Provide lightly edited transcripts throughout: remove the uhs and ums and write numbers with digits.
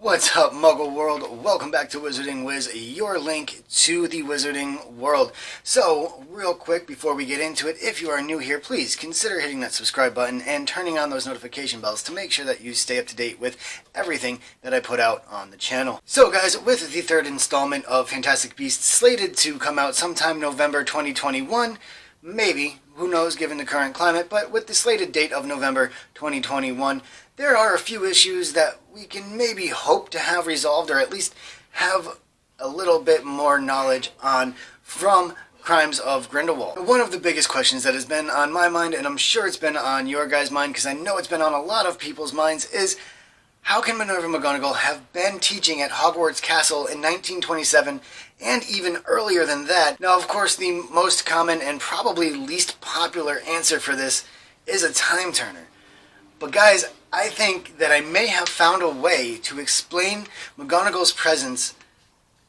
What's up, Muggle World? Welcome back to Wizarding Wiz, your link to the Wizarding World. So, real quick before we get into it, if you are new here, please consider hitting that subscribe button and turning on those notification bells to make sure that you stay up to date with everything that I put out on the channel. So guys, with the third installment of Fantastic Beasts slated to come out sometime November 2021, maybe, who knows given the current climate, but with the slated date of November 2021, there are a few issues that we can maybe hope to have resolved, or at least have a little bit more knowledge on from Crimes of Grindelwald. One of the biggest questions that has been on my mind, and I'm sure it's been on your guys' mind, because I know it's been on a lot of people's minds, is how can Minerva McGonagall have been teaching at Hogwarts Castle in 1927 and even earlier than that? Now, of course, the most common and probably least popular answer for this is a time turner. But guys, I think that I may have found a way to explain McGonagall's presence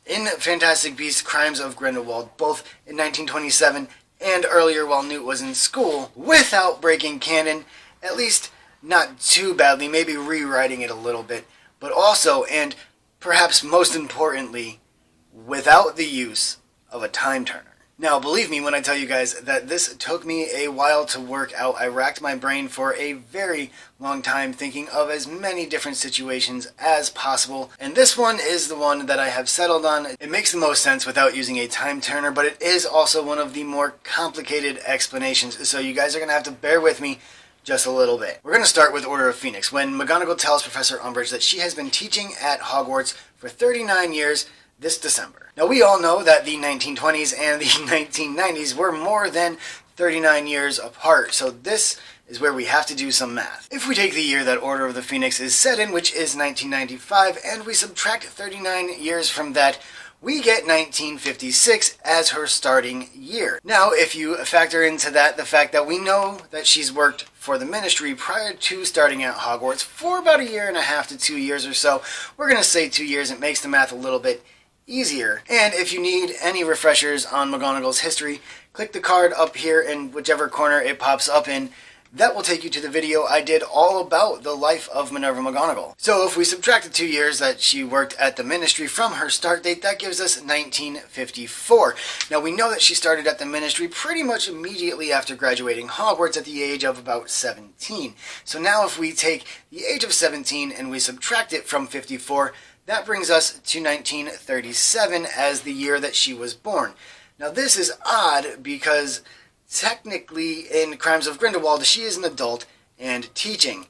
in Fantastic Beasts Crimes of Grindelwald, both in 1927 and earlier while Newt was in school, without breaking canon, at least not too badly, maybe rewriting it a little bit, but also, and perhaps most importantly, without the use of a time turner. Now, believe me when I tell you guys that this took me a while to work out. I racked my brain for a very long time thinking of as many different situations as possible, and this one is the one that I have settled on. It makes the most sense without using a time turner, but it is also one of the more complicated explanations, so you guys are going to have to bear with me just a little bit. We're going to start with Order of Phoenix, when McGonagall tells Professor Umbridge that she has been teaching at Hogwarts for 39 years this December. Now, we all know that the 1920s and the 1990s were more than 39 years apart, so this is where we have to do some math. If we take the year that Order of the Phoenix is set in, which is 1995, and we subtract 39 years from that, we get 1956 as her starting year. Now, if you factor into that the fact that we know that she's worked for the Ministry prior to starting at Hogwarts for about a year and a half to 2 years or so, we're going to say 2 years. It makes the math a little bit easier. And if you need any refreshers on McGonagall's history, click the card up here in whichever corner it pops up in. That will take you to the video I did all about the life of Minerva McGonagall. So if we subtract the 2 years that she worked at the Ministry from her start date, that gives us 1954. Now, we know that she started at the Ministry pretty much immediately after graduating Hogwarts at the age of about 17. So now if we take the age of 17 and we subtract it from 54, that brings us to 1937 as the year that she was born. Now, this is odd because technically in Crimes of Grindelwald she is an adult and teaching.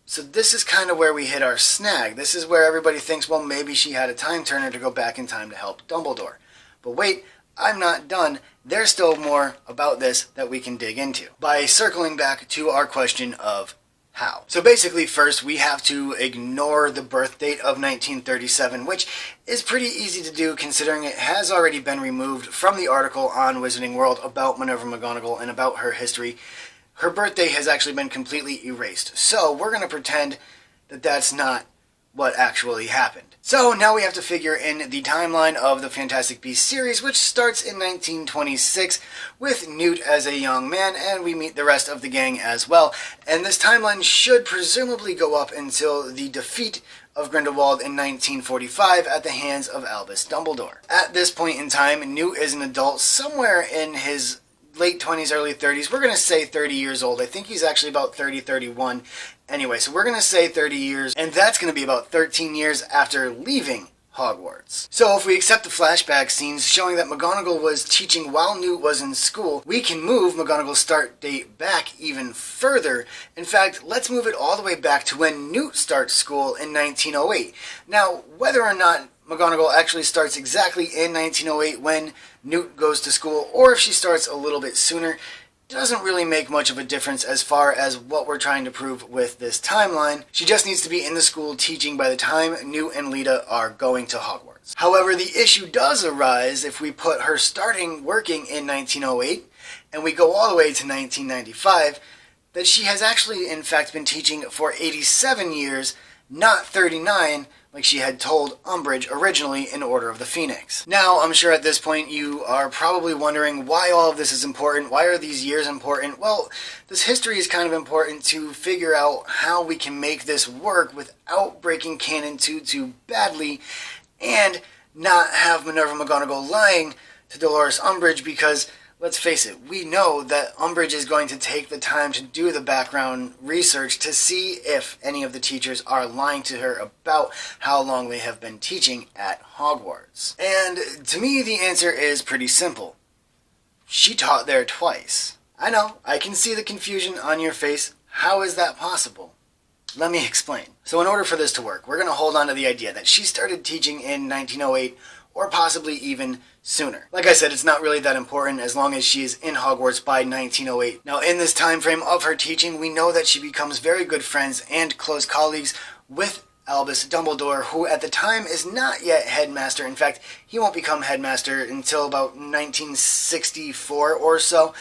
So this is kind of where we hit our snag. This is where everybody thinks, well, maybe she had a time turner to go back in time to help Dumbledore. But wait, I'm not done. There's still more about this that we can dig into by circling back to our question of how. So basically, first we have to ignore the birth date of 1937, which is pretty easy to do considering it has already been removed from the article on Wizarding World about Minerva McGonagall and about her history. Her birthday has actually been completely erased. So we're going to pretend that that's not what actually happened. So now we have to figure in the timeline of the Fantastic Beasts series, which starts in 1926 with Newt as a young man, and we meet the rest of the gang as well. And this timeline should presumably go up until the defeat of Grindelwald in 1945 at the hands of Albus Dumbledore. At this point in time, Newt is an adult somewhere in his late 20s, early 30s. We're going to say 30 years old. I think he's actually about 30, 31. Anyway, so we're going to say 30 years, and that's going to be about 13 years after leaving Hogwarts. So if we accept the flashback scenes showing that McGonagall was teaching while Newt was in school, we can move McGonagall's start date back even further. In fact, let's move it all the way back to when Newt starts school in 1908. Now, whether or not McGonagall actually starts exactly in 1908 when Newt goes to school, or if she starts a little bit sooner, doesn't really make much of a difference as far as what we're trying to prove with this timeline. She just needs to be in the school teaching by the time Newt and Lita are going to Hogwarts. However, the issue does arise if we put her starting working in 1908 and we go all the way to 1995, that she has actually in fact been teaching for 87 years, not 39, like she had told Umbridge originally in Order of the Phoenix. Now, I'm sure at this point you are probably wondering why all of this is important. Why are these years important? Well, this history is kind of important to figure out how we can make this work without breaking canon too badly and not have Minerva McGonagall lying to Dolores Umbridge, because let's face it, we know that Umbridge is going to take the time to do the background research to see if any of the teachers are lying to her about how long they have been teaching at Hogwarts. And to me, the answer is pretty simple. She taught there twice. I know, I can see the confusion on your face. How is that possible? Let me explain. So in order for this to work, we're going to hold on to the idea that she started teaching in 1908 or possibly even sooner. Like I said, it's not really that important as long as she is in Hogwarts by 1908. Now, in this time frame of her teaching, we know that she becomes very good friends and close colleagues with Albus Dumbledore, who at the time is not yet headmaster. In fact, he won't become headmaster until about 1964 or so.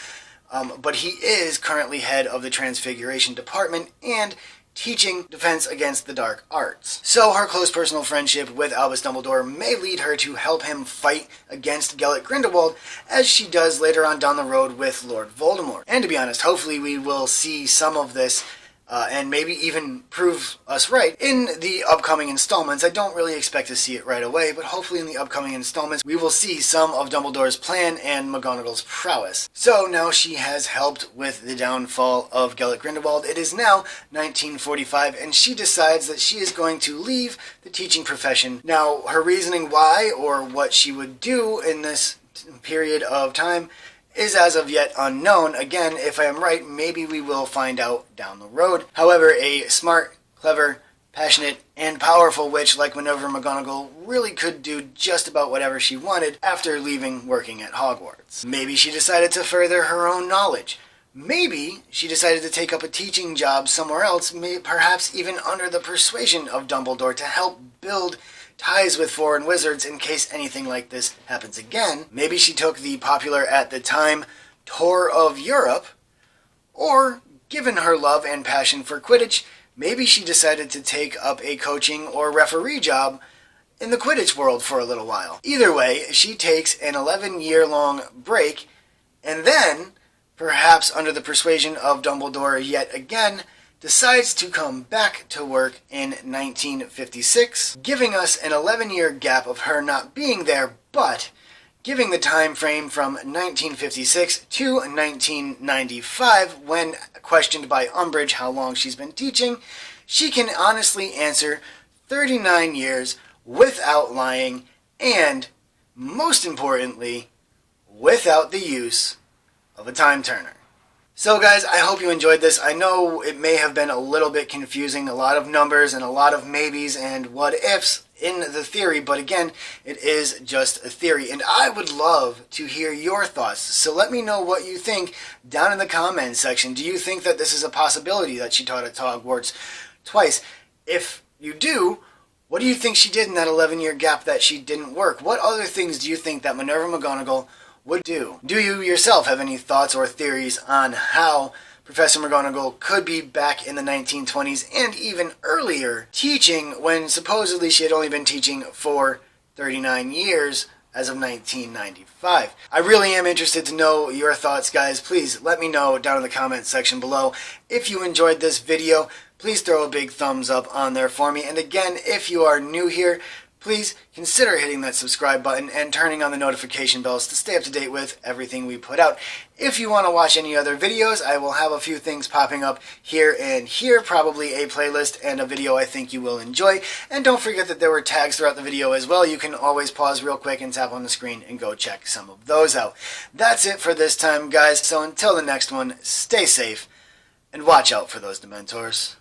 But he is currently head of the Transfiguration Department and teaching defense against the dark arts. So her close personal friendship with Albus Dumbledore may lead her to help him fight against Gellert Grindelwald, as she does later on down the road with Lord Voldemort. And to be honest, hopefully we will see some of this and maybe even prove us right in the upcoming installments. I don't really expect to see it right away, but hopefully in the upcoming installments we will see some of Dumbledore's plan and McGonagall's prowess. So now she has helped with the downfall of Gellert Grindelwald. It is now 1945 and she decides that she is going to leave the teaching profession. Now, her reasoning why or what she would do in this period of time is as of yet unknown. Again, if I am right, maybe we will find out down the road. However, a smart, clever, passionate, and powerful witch like Minerva McGonagall really could do just about whatever she wanted after leaving working at Hogwarts. Maybe she decided to further her own knowledge. Maybe she decided to take up a teaching job somewhere else, perhaps even under the persuasion of Dumbledore, to help build ties with foreign wizards in case anything like this happens again. Maybe she took the popular at the time tour of Europe, or given her love and passion for Quidditch, maybe she decided to take up a coaching or referee job in the Quidditch world for a little while. Either way, she takes an 11-year-long break and then, perhaps under the persuasion of Dumbledore yet again, decides to come back to work in 1956, giving us an 11-year gap of her not being there, but giving the time frame from 1956 to 1995, when questioned by Umbridge how long she's been teaching, she can honestly answer 39 years without lying, and, most importantly, without the use of a time turner. So guys, I hope you enjoyed this. I know it may have been a little bit confusing, a lot of numbers and a lot of maybes and what ifs in the theory, but again, it is just a theory, and I would love to hear your thoughts. So let me know what you think down in the comments section. Do you think that this is a possibility that she taught at Hogwarts twice? If you do, what do you think she did in that 11-year gap that she didn't work? What other things do you think that Minerva McGonagall would do? Do you yourself have any thoughts or theories on how Professor McGonagall could be back in the 1920s and even earlier teaching when supposedly she had only been teaching for 39 years as of 1995? I really am interested to know your thoughts, guys. Please let me know down in the comments section below. If you enjoyed this video, please throw a big thumbs up on there for me. And again, if you are new here, please consider hitting that subscribe button and turning on the notification bells to stay up to date with everything we put out. If you want to watch any other videos, I will have a few things popping up here and here, probably a playlist and a video I think you will enjoy. And don't forget that there were tags throughout the video as well. You can always pause real quick and tap on the screen and go check some of those out. That's it for this time, guys. So until the next one, stay safe and watch out for those Dementors.